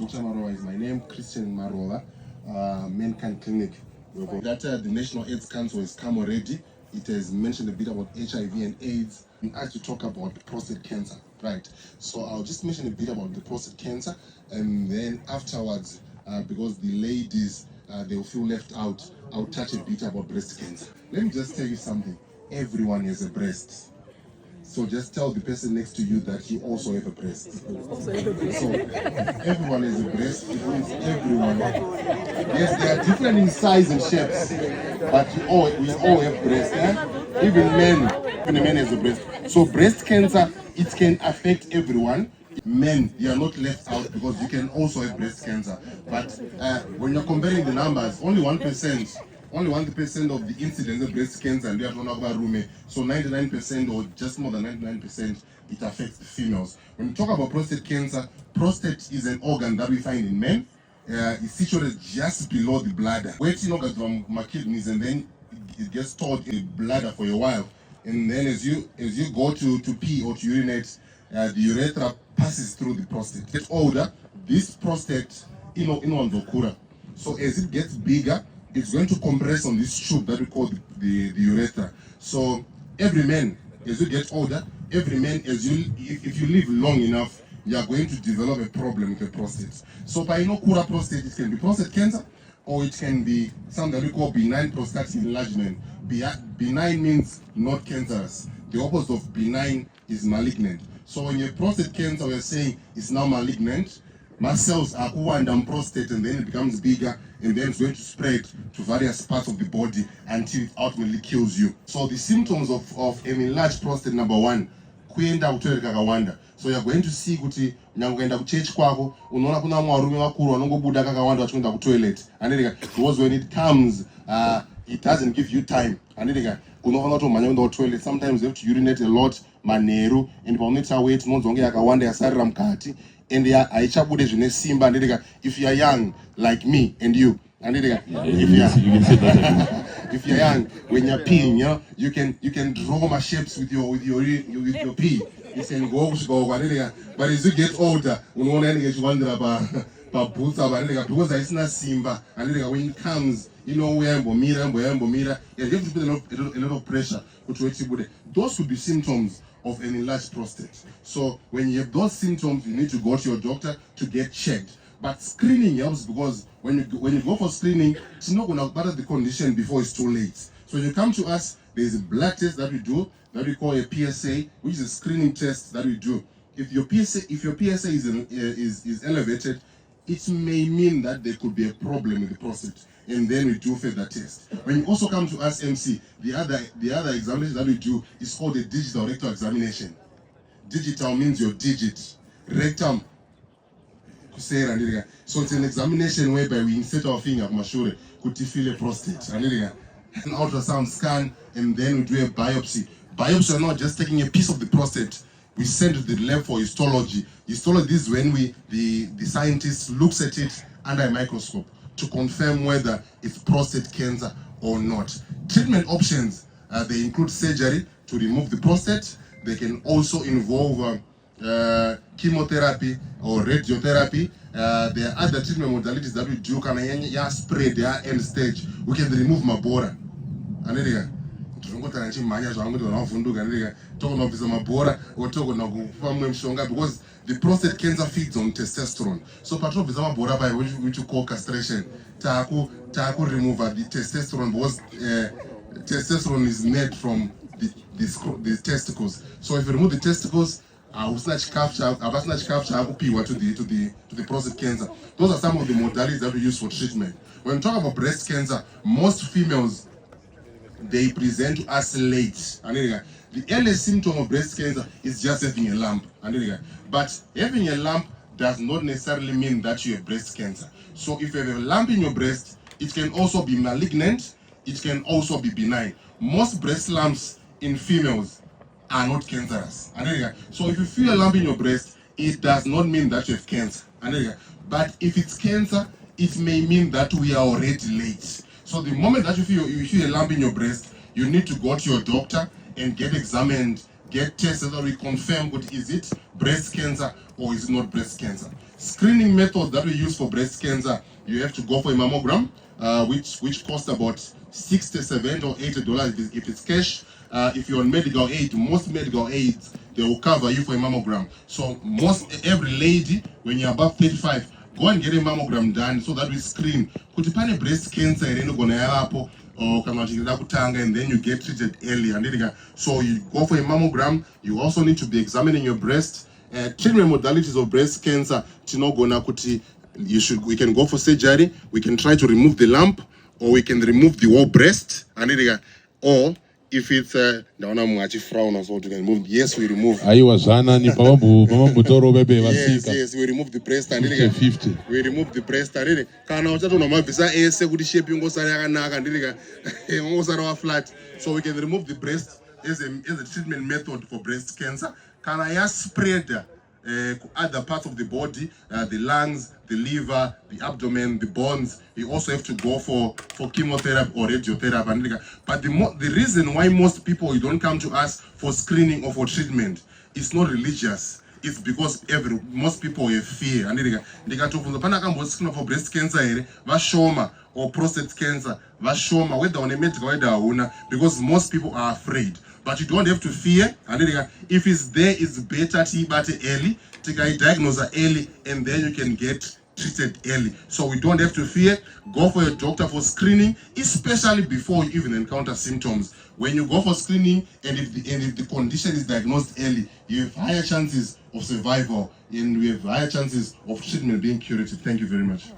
Dr. Marola is my name, Christian Marola, Mankind Clinic. That the National AIDS Council has come already. It has mentioned a bit about HIV and AIDS. We asked to talk about prostate cancer, right? So I'll just mention a bit about the prostate cancer, and then afterwards, because the ladies, they'll feel left out, I'll touch a bit about breast cancer. Let me just tell you something. Everyone has a breast. So just tell the person next to you that you also have a breast. So everyone has a breast. It means everyone. Yes, they are different in size and shapes, but we all have breast. Eh? Even a man has a breast. So breast cancer, it can affect everyone. Men, you are not left out because you can also have breast cancer. But when you're comparing the numbers, only 1% of the incidence of breast cancer and so 99% or just more than 99% it affects the females. When we talk about prostate cancer, prostate is an organ that we find in men. It's situated just below the bladder. Waiting from my kidneys, and then it gets stored in the bladder for a while. And then as you go to pee or to urinate, the urethra passes through the prostate. Get older, this prostate so as it gets bigger, it's going to compress on this tube that we call the urethra. So every man, as you get older, if you live long enough, you are going to develop a problem with the prostate. So by cura prostate, it can be prostate cancer, or it can be something that we call benign prostatic enlargement. Benign means not cancerous. The opposite of benign is malignant. So when you have prostate cancer, we're saying it's now malignant. Mast cells are on prostate, and then it becomes bigger, and then it's going to spread to various parts of the body until it ultimately kills you. So the symptoms of an enlarged prostate, number one, kuenda kutoilet kakawanda. So you're going to see kuti nyangoenda kuchurch kwako unaona kuna mwarume wakuru wanongobuda kakawanda vachienda kutoilet. Because when it comes, it doesn't give you time. Unofanira kutomhanya kuenda kutoilet. Sometimes you have to urinate a lot, manheru, and paunoita weight unonzonge yakawanda yasarira mukati. And haichabude zvine simba. If you are young like me and you, you can say that. if you're young, when you're peeing, you can draw my shapes with your pee. You can go, but as you get older, you wonder about boots because it's not simba. And when it comes, where mira, you have to put a lot of pressure. Those could be symptoms of an enlarged prostate. So when you have those symptoms, you need to go to your doctor to get checked. But screening helps because when you go for screening, it's not going to battle the condition before it's too late. So when you come to us, there's a blood test that we do that we call a PSA, which is a screening test that we do. If your PSA is elevated, it may mean that there could be a problem with the prostate, and then we do further test. When you also come to us, MC, the other examination that we do is called a digital rectal examination. Digital means your digit, rectum. So it's an examination whereby we insert our finger, could feel a prostate, an ultrasound scan, and then we do a biopsy. Biopsy are not just taking a piece of the prostate. We send to the lab for histology. Histology is when the scientist looks at it under a microscope to confirm whether it's prostate cancer or not. Treatment options, they include surgery to remove the prostate. They can also involve chemotherapy or radiotherapy. There are other treatment modalities that we do. Can I spread their end stage? We can remove mabora. Because the prostate cancer feeds on testosterone. So patro vizama bora by which you call castration. Taku remove the testosterone because testosterone is made from the testicles. So if you remove the testicles, I will snatch calf to the prostate cancer. Those are some of the modalities that we use for treatment. When we talk about breast cancer, most females, they present to us late. The earliest symptom of breast cancer is just having a lump. But having a lump does not necessarily mean that you have breast cancer. So if you have a lump in your breast, it can also be malignant, it can also be benign. Most breast lumps in females are not cancerous. So if you feel a lump in your breast, it does not mean that you have cancer. But if it's cancer, it may mean that we are already late. So the moment that you feel a lump in your breast, you need to go to your doctor and get examined, get tested, or we confirm what is it breast cancer or is it not breast cancer. Screening methods that we use for breast cancer, you have to go for a mammogram, which costs about $67 or $80 if it's cash. If you're on medical aid, most medical aids, they will cover you for a mammogram. So every lady, when you're above 35, go and get a mammogram done so that we screen. Kuti pane breast cancer inogona yavapo or and then you get treated early. So you go for a mammogram. You also need to be examining your breast. Treatment modalities of breast cancer, we can go for surgery, we can try to remove the lump, or we can remove the whole breast, or if it's yes, we remove. Yes, we remove the breast and 50. we remove the breast and flat. So we can remove the breast as a treatment method for breast cancer. Can I spread other parts of the body, the lungs, the liver, the abdomen, the bones? You also have to go for chemotherapy or radiotherapy. But the reason why most people don't come to us for screening or for treatment is not religious. It's because most people have fear. For breast cancer, vashoma, or prostate cancer, vashoma, whether on a medical whether because most people are afraid. But you don't have to fear. If it's there, it's better to early, to diagnose early, and then you can get treated early. So we don't have to fear. Go for your doctor for screening, especially before you even encounter symptoms. When you go for screening, and if the condition is diagnosed early, you have higher chances of survival, and we have higher chances of treatment being curative. Thank you very much.